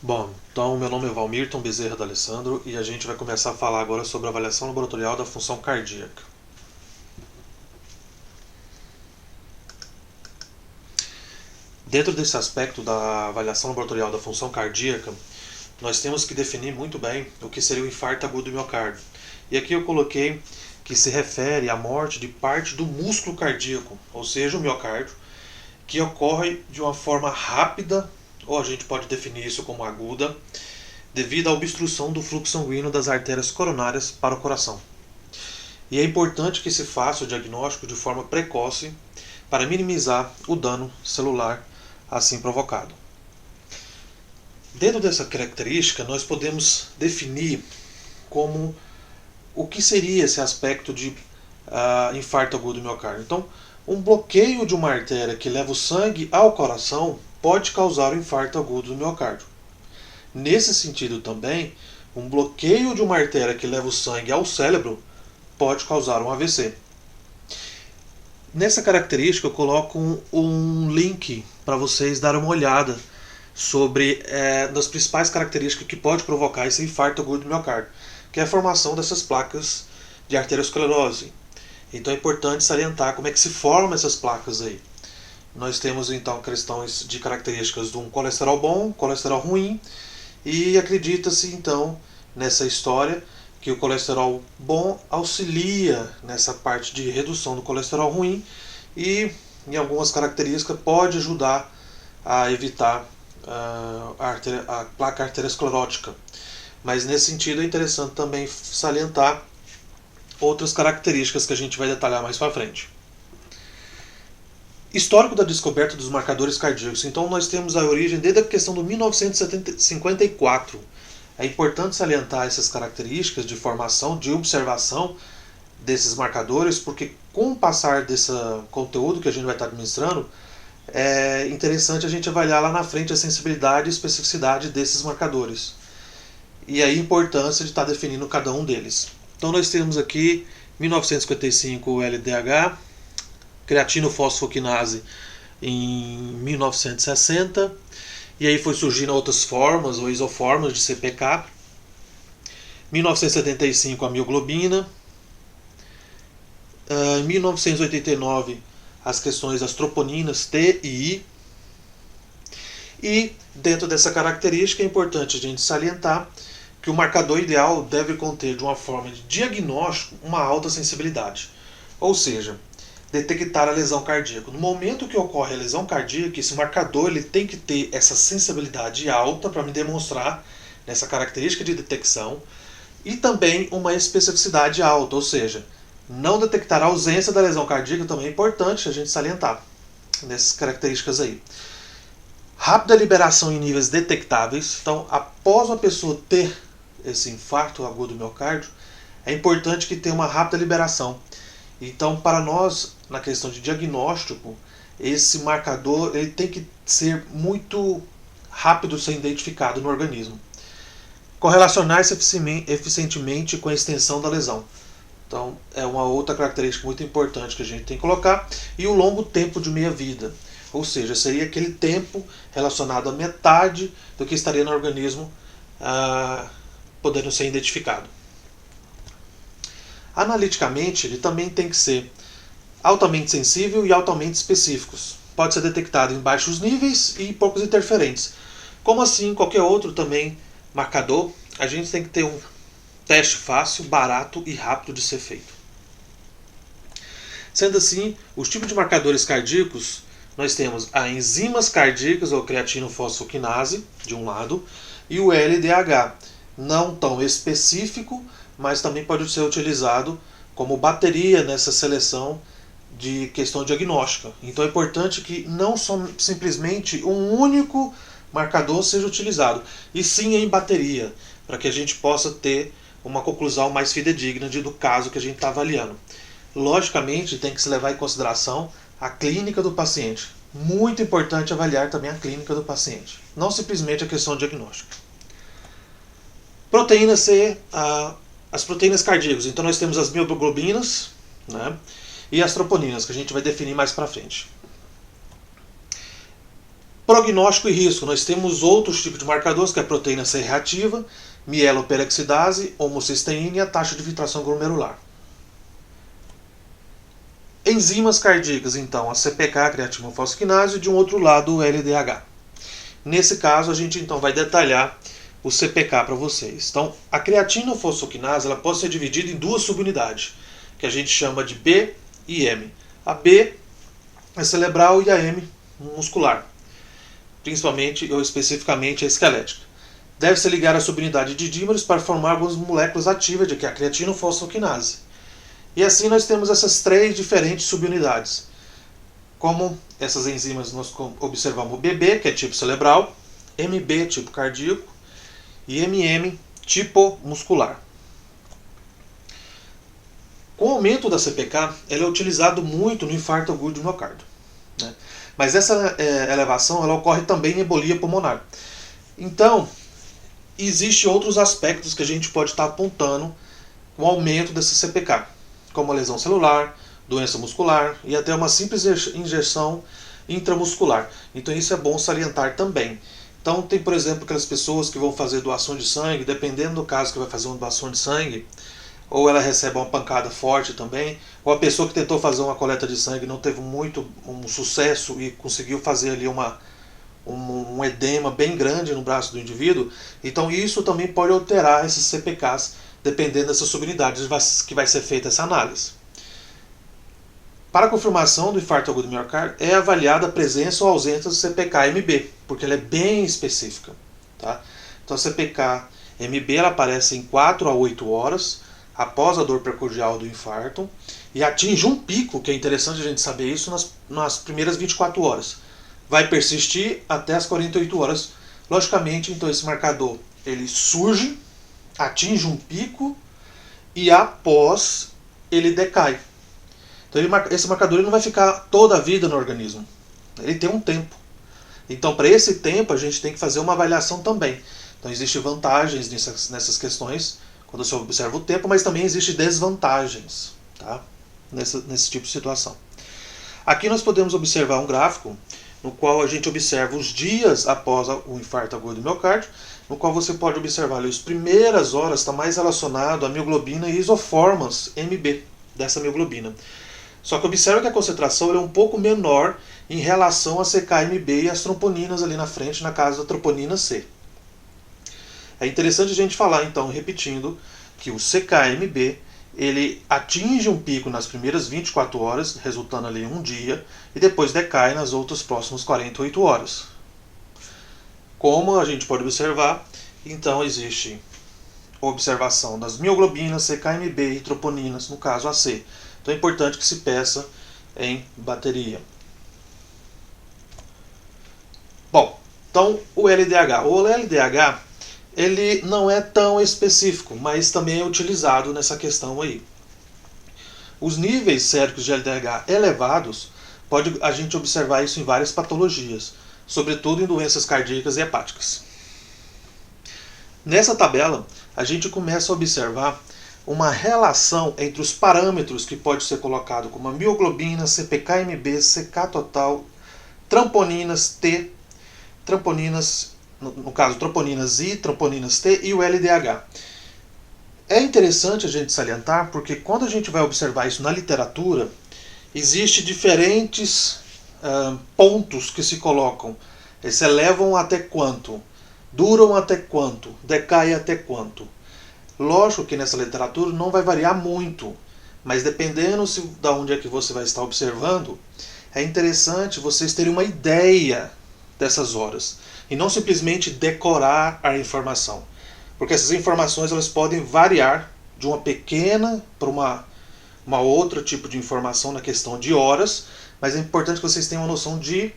Bom, então meu nome é Valmirton Bezerra D'Alessandro e a gente vai começar a falar agora sobre a avaliação laboratorial da função cardíaca. Dentro desse aspecto da avaliação laboratorial da função cardíaca, nós temos que definir muito bem o que seria o infarto agudo do miocárdio. E aqui eu coloquei que se refere à morte de parte do músculo cardíaco, ou seja, o miocárdio, que ocorre de uma forma rápida, ou a gente pode definir isso como aguda, devido à obstrução do fluxo sanguíneo das artérias coronárias para o coração. E é importante que se faça o diagnóstico de forma precoce para minimizar o dano celular assim provocado. Dentro dessa característica, nós podemos definir como o que seria esse aspecto de infarto agudo do miocárdio. Então, um bloqueio de uma artéria que leva o sangue ao coração pode causar o infarto agudo do miocárdio. Nesse sentido também, um bloqueio de uma artéria que leva o sangue ao cérebro pode causar um AVC. Nessa característica eu coloco um link para vocês darem uma olhada sobre das principais características que pode provocar esse infarto agudo do miocárdio, que é a formação dessas placas de arteriosclerose. Então é importante salientar como é que se formam essas placas aí. Nós temos então questões de características de um colesterol bom, colesterol ruim, e acredita-se então nessa história que o colesterol bom auxilia nessa parte de redução do colesterol ruim e em algumas características pode ajudar a evitar a placa arteriosclerótica. Mas nesse sentido é interessante também salientar outras características que a gente vai detalhar mais para frente. Histórico da descoberta dos marcadores cardíacos. Então nós temos a origem desde a questão do 1954. É importante salientar essas características de formação, de observação desses marcadores, porque com o passar desse conteúdo que a gente vai estar administrando, é interessante a gente avaliar lá na frente a sensibilidade e especificidade desses marcadores. E aí a importância de estar definindo cada um deles. Então nós temos aqui 1955 o LDH, creatinofosfoquinase em 1960, e aí foi surgindo outras formas ou isoformas de CPK. 1975 a mioglobina. Em 1989 as questões das troponinas T e I. E dentro dessa característica é importante a gente salientar que o marcador ideal deve conter de uma forma de diagnóstico uma alta sensibilidade. Ou seja, detectar a lesão cardíaca. No momento que ocorre a lesão cardíaca, esse marcador ele tem que ter essa sensibilidade alta para me demonstrar nessa característica de detecção e também uma especificidade alta, ou seja, não detectar a ausência da lesão cardíaca também é importante a gente salientar nessas características aí. Rápida liberação em níveis detectáveis. Então, após uma pessoa ter esse infarto agudo do miocárdio, é importante que tenha uma rápida liberação. Então, para nós, na questão de diagnóstico, esse marcador ele tem que ser muito rápido de ser identificado no organismo. Correlacionar-se eficientemente com a extensão da lesão. Então, é uma outra característica muito importante que a gente tem que colocar. E o longo tempo de meia-vida. Ou seja, seria aquele tempo relacionado à metade do que estaria no organismo podendo ser identificado. Analiticamente, ele também tem que ser altamente sensível e altamente específicos. Pode ser detectado em baixos níveis e poucos interferentes. Como assim qualquer outro também marcador, a gente tem que ter um teste fácil, barato e rápido de ser feito. Sendo assim, os tipos de marcadores cardíacos, nós temos a enzimas cardíacas, ou creatinofosfoquinase, de um lado, e o LDH, não tão específico, mas também pode ser utilizado como bateria nessa seleção de questão diagnóstica. Então é importante que não simplesmente um único marcador seja utilizado, e sim em bateria, para que a gente possa ter uma conclusão mais fidedigna do caso que a gente está avaliando. Logicamente, tem que se levar em consideração a clínica do paciente. Muito importante avaliar também a clínica do paciente, não simplesmente a questão diagnóstica. Proteína C, as proteínas cardíacas. Então nós temos as mioglobinas, né, e as troponinas, que a gente vai definir mais para frente. Prognóstico e risco. Nós temos outros tipos de marcadores, que é a proteína C reativa, mieloperoxidase, homocisteína e a taxa de filtração glomerular. Enzimas cardíacas, então, a CPK, a creatinofosfoquinase, e de um outro lado o LDH. Nesse caso, a gente então vai detalhar o CPK para vocês. Então, a creatinofosfoquinase ela pode ser dividida em duas subunidades, que a gente chama de B e M. A B é cerebral e a M muscular, principalmente ou especificamente a esquelética. Deve ser ligada à subunidade de dímeros para formar algumas moléculas ativas, que é a creatinofosfoquinase. E assim nós temos essas três diferentes subunidades. Como essas enzimas nós observamos o BB, que é tipo cerebral, MB, tipo cardíaco, e MM, tipo muscular. Com o aumento da CPK, ela é utilizado muito no infarto agudo do miocárdio, né? Mas essa elevação ela ocorre também em embolia pulmonar. Então, existem outros aspectos que a gente pode estar apontando com o aumento dessa CPK, como a lesão celular, doença muscular e até uma simples injeção intramuscular. Então isso é bom salientar também. Então tem, por exemplo, aquelas pessoas que vão fazer doação de sangue, dependendo do caso que vai fazer uma doação de sangue, ou ela recebe uma pancada forte também, ou a pessoa que tentou fazer uma coleta de sangue não teve muito um sucesso e conseguiu fazer ali um edema bem grande no braço do indivíduo. Então isso também pode alterar esses CPKs, dependendo dessas subunidades que vai ser feita essa análise. Para a confirmação do infarto agudo do miocárdio, é avaliada a presença ou ausência do CPK-MB, porque ela é bem específica. Tá? Então a CPK-MB ela aparece em 4 a 8 horas após a dor precordial do infarto e atinge um pico, que é interessante a gente saber isso, nas primeiras 24 horas. Vai persistir até as 48 horas. Logicamente, então esse marcador ele surge, atinge um pico e após ele decai. Então esse marcador ele não vai ficar toda a vida no organismo. Ele tem um tempo. Então para esse tempo a gente tem que fazer uma avaliação também. Então existem vantagens nessas questões quando você observa o tempo, mas também existem desvantagens, tá? Nesse tipo de situação. Aqui nós podemos observar um gráfico no qual a gente observa os dias após o infarto agudo do miocárdio, no qual você pode observar ali, as primeiras horas está mais relacionado à mioglobina e isoformas MB dessa mioglobina. Só que observa que a concentração é um pouco menor em relação a CK-MB e as tromponinas ali na frente, na casa da troponina C. É interessante a gente falar, então, repetindo, que o CK-MB ele atinge um pico nas primeiras 24 horas, resultando ali em um dia, e depois decai nas outras próximas 48 horas. Como a gente pode observar, então existe a observação das mioglobinas, CK-MB e troponinas, no caso AC. Então é importante que se peça em bateria. Bom, então o LDH. O LDH ele não é tão específico, mas também é utilizado nessa questão aí. Os níveis séricos de LDH elevados, pode a gente observar isso em várias patologias, sobretudo em doenças cardíacas e hepáticas. Nessa tabela, a gente começa a observar uma relação entre os parâmetros que pode ser colocado como a mioglobina, CPK-MB, CK total, tromponinas T, tromponinas, no caso troponinas I, tromponinas T e o LDH. É interessante a gente salientar porque quando a gente vai observar isso na literatura, existem diferentes pontos que se colocam. Eles se elevam até quanto? Duram até quanto? Decaem até quanto? Lógico que nessa literatura não vai variar muito, mas dependendo de onde é que você vai estar observando, é interessante vocês terem uma ideia dessas horas e não simplesmente decorar a informação, porque essas informações elas podem variar de uma pequena para uma outra tipo de informação na questão de horas, mas é importante que vocês tenham uma noção de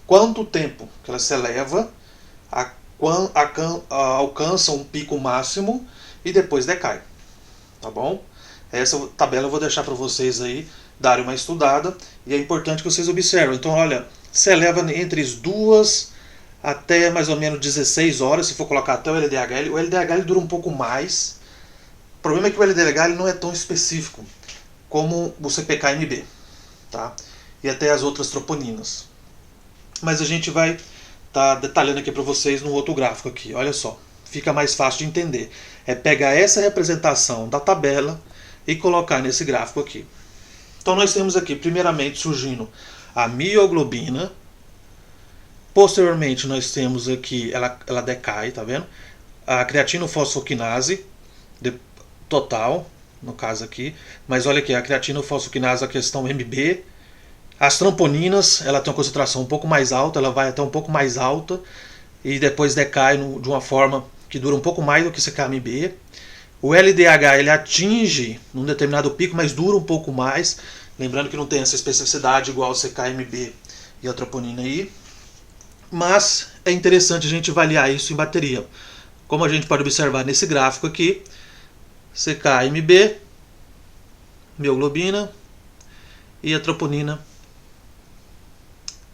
quanto tempo que ela se eleva, alcança um pico máximo e depois decai, tá bom? Essa tabela eu vou deixar para vocês aí darem uma estudada e é importante que vocês observem. Então, olha, se eleva entre as 2 até mais ou menos 16 horas, se for colocar até o LDH. O LDH ele dura um pouco mais. O problema é que o LDH ele não é tão específico como o CPK-MB, tá? E até as outras troponinas. Mas a gente vai estar detalhando aqui para vocês no outro gráfico aqui. Olha só, fica mais fácil de entender. É pegar essa representação da tabela e colocar nesse gráfico aqui. Então nós temos aqui, primeiramente, surgindo a mioglobina. Posteriormente nós temos aqui, ela decai, tá vendo? A creatinofosfoquinase total, no caso aqui. Mas olha aqui, a creatinofosfoquinase, a questão MB. As tramponinas, ela tem uma concentração um pouco mais alta, ela vai até um pouco mais alta e depois decai de uma forma que dura um pouco mais do que CKMB. O LDH ele atinge um determinado pico, mas dura um pouco mais. Lembrando que não tem essa especificidade igual ao CKMB e a troponina aí. Mas é interessante a gente avaliar isso em bateria. Como a gente pode observar nesse gráfico aqui, CKMB, mioglobina e a troponina,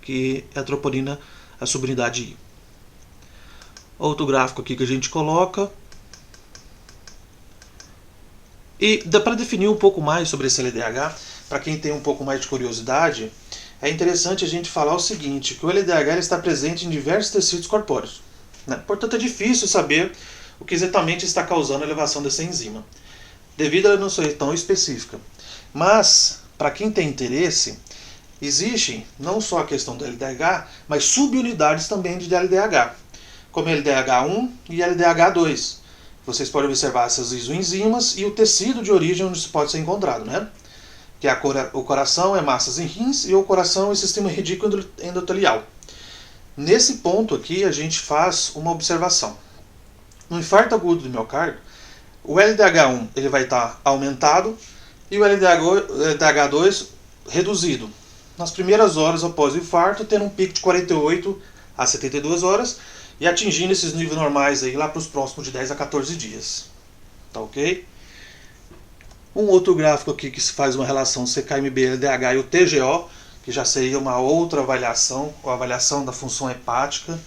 que é a troponina, a subunidade I. Outro gráfico aqui que a gente coloca. E dá para definir um pouco mais sobre esse LDH, para quem tem um pouco mais de curiosidade, é interessante a gente falar o seguinte, que o LDH ele está presente em diversos tecidos corpóreos, né? Portanto, é difícil saber o que exatamente está causando a elevação dessa enzima, devido a ela não ser tão específica. Mas, para quem tem interesse, existe não só a questão do LDH, mas subunidades também de LDH, como LDH1 e LDH2. Vocês podem observar essas isoenzimas e o tecido de origem onde isso pode ser encontrado, né? Que o coração é massas em rins e o coração é sistema ridículo endotelial. Nesse ponto aqui a gente faz uma observação. No infarto agudo do miocárdio, o LDH1 ele vai estar aumentado e o LDH2 reduzido. Nas primeiras horas após o infarto, tendo um pico de 48 a 72 horas e atingindo esses níveis normais aí lá para os próximos de 10 a 14 dias. Tá ok? Um outro gráfico aqui que se faz uma relação CKMB, LDH e o TGO, que já seria uma outra avaliação, a avaliação da função hepática.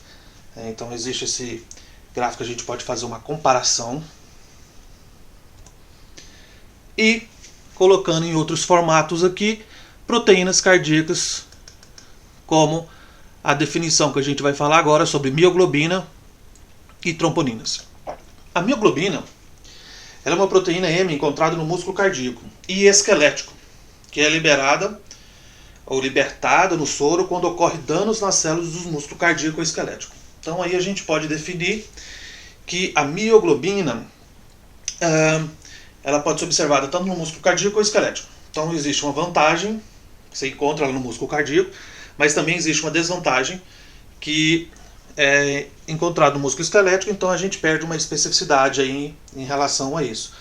Então existe esse gráfico, a gente pode fazer uma comparação. E colocando em outros formatos aqui, proteínas cardíacas, como a definição que a gente vai falar agora sobre mioglobina e tromponinas. A mioglobina ela é uma proteína M encontrada no músculo cardíaco e esquelético, que é liberada ou libertada no soro quando ocorre danos nas células do músculo cardíaco ou esquelético. Então aí a gente pode definir que a mioglobina ela pode ser observada tanto no músculo cardíaco ou esquelético. Então existe uma vantagem, você encontra ela no músculo cardíaco, mas também existe uma desvantagem que é encontrado no músculo esquelético, então a gente perde uma especificidade aí em relação a isso.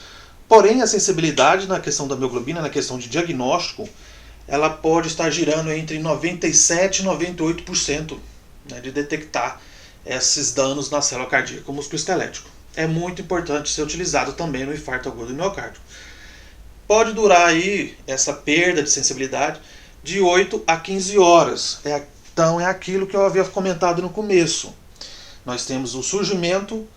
Porém, a sensibilidade na questão da mioglobina, na questão de diagnóstico, ela pode estar girando entre 97% e 98%, né, de detectar esses danos na célula cardíaca, o músculo esquelético. É muito importante ser utilizado também no infarto agudo do miocárdio. Pode durar aí essa perda de sensibilidade de 8 a 15 horas. Então é aquilo que eu havia comentado no começo. Nós temos o surgimento,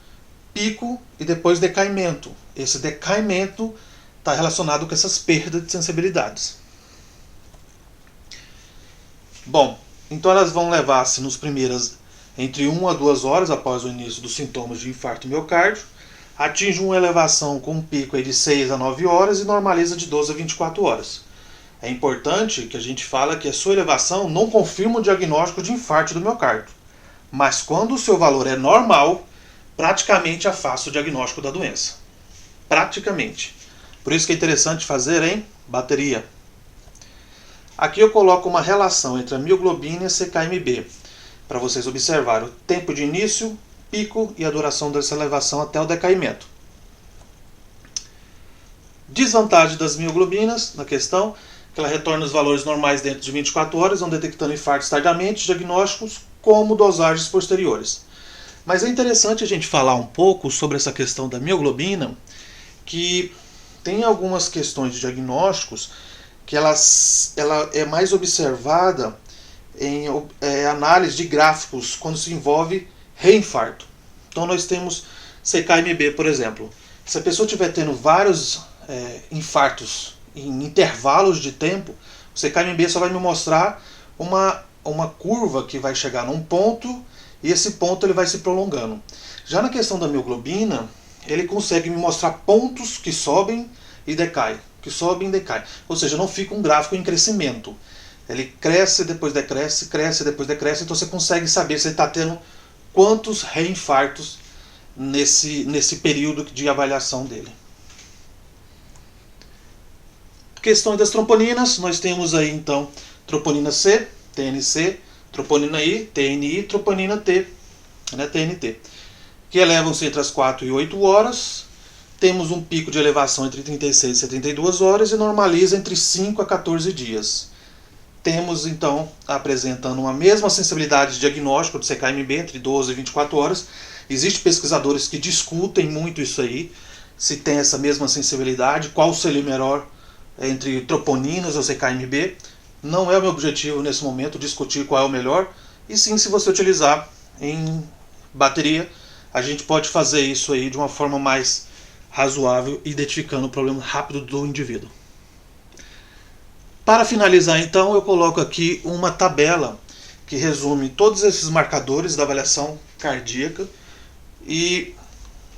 pico e depois decaimento. Esse decaimento está relacionado com essas perdas de sensibilidades. Bom, então elas vão levar-se nos primeiras entre 1 a 2 horas após o início dos sintomas de infarto miocárdio, atinge uma elevação com um pico aí de 6 a 9 horas e normaliza de 12 a 24 horas. É importante que a gente fale que a sua elevação não confirma o diagnóstico de infarto do miocárdio, mas quando o seu valor é normal, praticamente afasta o diagnóstico da doença. Praticamente. Por isso que é interessante fazer em bateria. Aqui eu coloco uma relação entre a mioglobina e a CKMB, para vocês observarem o tempo de início, pico e a duração dessa elevação até o decaimento. Desvantagem das mioglobinas na questão, que ela retorna os valores normais dentro de 24 horas, não detectando infartos tardiamente, diagnósticos como dosagens posteriores. Mas é interessante a gente falar um pouco sobre essa questão da mioglobina, que tem algumas questões de diagnósticos que ela é mais observada em análise de gráficos quando se envolve reinfarto. Então nós temos CKMB, por exemplo. Se a pessoa estiver tendo vários infartos em intervalos de tempo, o CKMB só vai me mostrar uma curva que vai chegar num ponto e esse ponto ele vai se prolongando. Já na questão da mioglobina, ele consegue me mostrar pontos que sobem e decaem, que sobem e decaem. Ou seja, não fica um gráfico em crescimento. Ele cresce, depois decresce, cresce, depois decresce, então você consegue saber se ele está tendo quantos reinfartos nesse período de avaliação dele. Questão das troponinas, nós temos aí então troponina C, TNC, troponina I, TNI, troponina T, né, TNT, que elevam-se entre as 4 e 8 horas. Temos um pico de elevação entre 36 e 72 horas e normaliza entre 5 a 14 dias. Temos então apresentando uma mesma sensibilidade de diagnóstico do CKMB entre 12 e 24 horas. Existem pesquisadores que discutem muito isso aí, se tem essa mesma sensibilidade, qual seria o melhor entre troponinas ou CKMB. Não é o meu objetivo nesse momento discutir qual é o melhor, e sim, se você utilizar em bateria, a gente pode fazer isso aí de uma forma mais razoável, identificando o problema rápido do indivíduo. Para finalizar então, eu coloco aqui uma tabela que resume todos esses marcadores da avaliação cardíaca e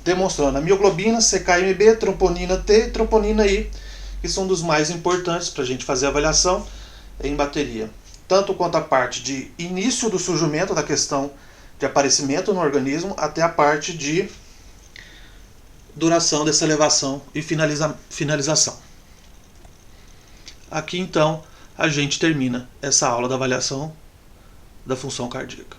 demonstrando a mioglobina, CKMB, troponina T e troponina I, que são dos mais importantes para a gente fazer a avaliação em bateria. Tanto quanto a parte de início do surgimento da questão de aparecimento no organismo, até a parte de duração dessa elevação e finalização. Aqui então a gente termina essa aula da avaliação da função cardíaca.